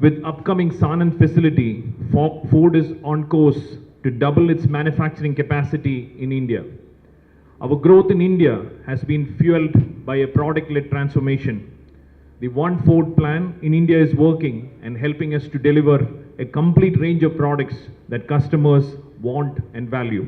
With upcoming Sanand facility, Ford is on course to double its manufacturing capacity in India. Our growth in India has been fueled by a product-led transformation. The One Ford plan in India is working and helping us to deliver a complete range of products that customers want and value.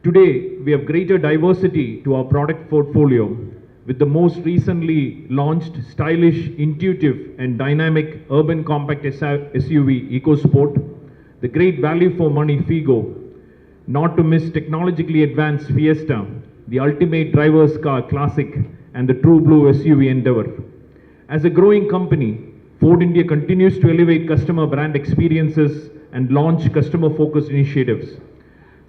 Today, we have greater diversity to our product portfolio with the most recently launched stylish, intuitive and dynamic urban compact SUV EcoSport, the great value for money Figo, not to miss technologically advanced Fiesta, the ultimate driver's car classic and the true blue SUV Endeavour. As a growing company, Ford India continues to elevate customer brand experiences and launch customer-focused initiatives.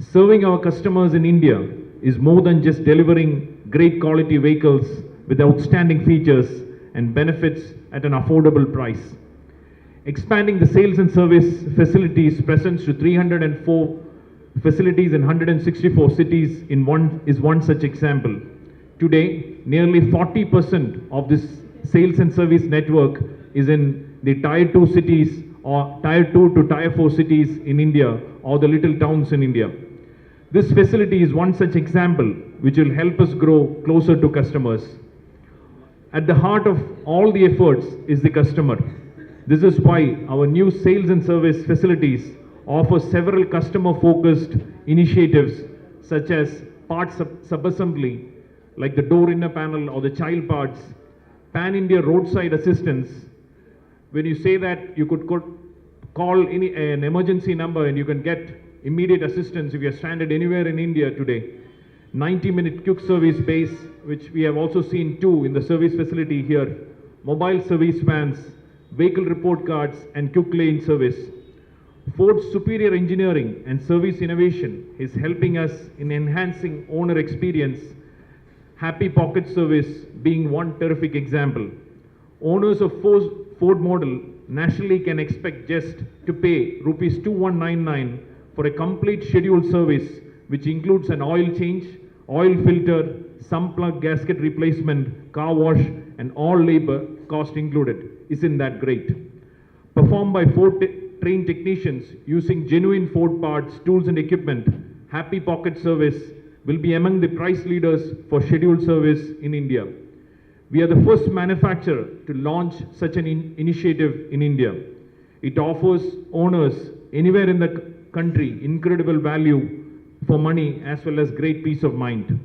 Serving our customers in India is more than just delivering great quality vehicles with outstanding features and benefits at an affordable price. Expanding the sales and service facilities presence to 304 facilities in 164 cities is one such example. Today, nearly 40% of this sales and service network is in the Tier 2 cities or Tier 2 to Tier 4 cities in India or the little towns in India. This facility is one such example which will help us grow closer to customers. At the heart of all the efforts is the customer. This is why our new sales and service facilities offer several customer-focused initiatives such as parts sub-assembly like the door inner panel or the child parts, Pan-India roadside assistance. When you say that, you could call an emergency number and you can get immediate assistance if you are stranded anywhere in India today. 90-minute quick service base, which we have also seen too in the service facility here. Mobile service vans, vehicle report cards and quick lane service. Ford's superior engineering and service innovation is helping us in enhancing owner experience. Happy Pocket service being one terrific example. Owners of Ford model nationally can expect just to pay rupees 2199 for a complete scheduled service which includes an oil change, oil filter, sump plug gasket replacement, car wash and all labor cost included. Isn't that great? Performed by Ford trained technicians using genuine Ford parts, tools and equipment, Happy Pocket service will be among the price leaders for scheduled service in India. We are the first manufacturer to launch such an initiative in India. It offers owners anywhere in the country incredible value for money as well as great peace of mind.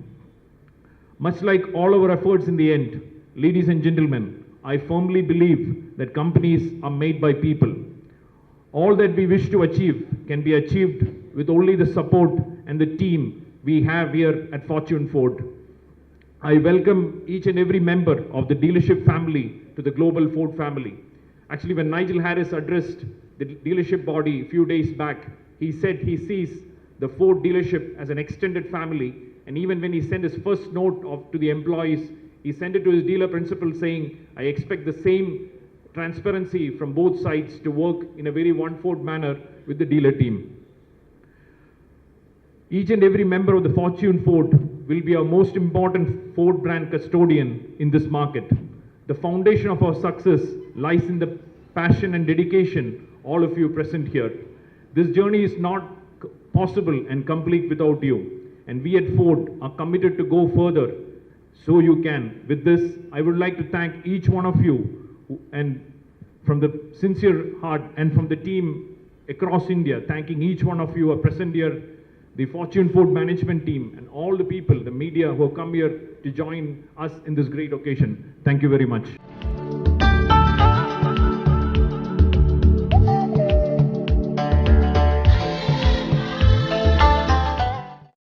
Much like all our efforts in the end, ladies and gentlemen, I firmly believe that companies are made by people. All that we wish to achieve can be achieved with only the support and the team we have here at Fortune Ford. I welcome each and every member of the dealership family to the global Ford family. Actually, when Nigel Harris addressed the dealership body a few days back, he said he sees the Ford dealership as an extended family, and even when he sent his first note to the employees, he sent it to his dealer principal saying, I expect the same transparency from both sides to work in a very One Ford manner with the dealer team. Each and every member of the Fortune Ford will be our most important Ford brand custodian in this market. The foundation of our success lies in the passion and dedication all of you present here. This journey is not possible and complete without you. And we at Ford are committed to go further so you can. With this, I would like to thank each one of you and from the sincere heart and from the team across India, thanking each one of you who are present here, the Fortune Ford management team and all the people, the media who have come here to join us in this great occasion. Thank you very much.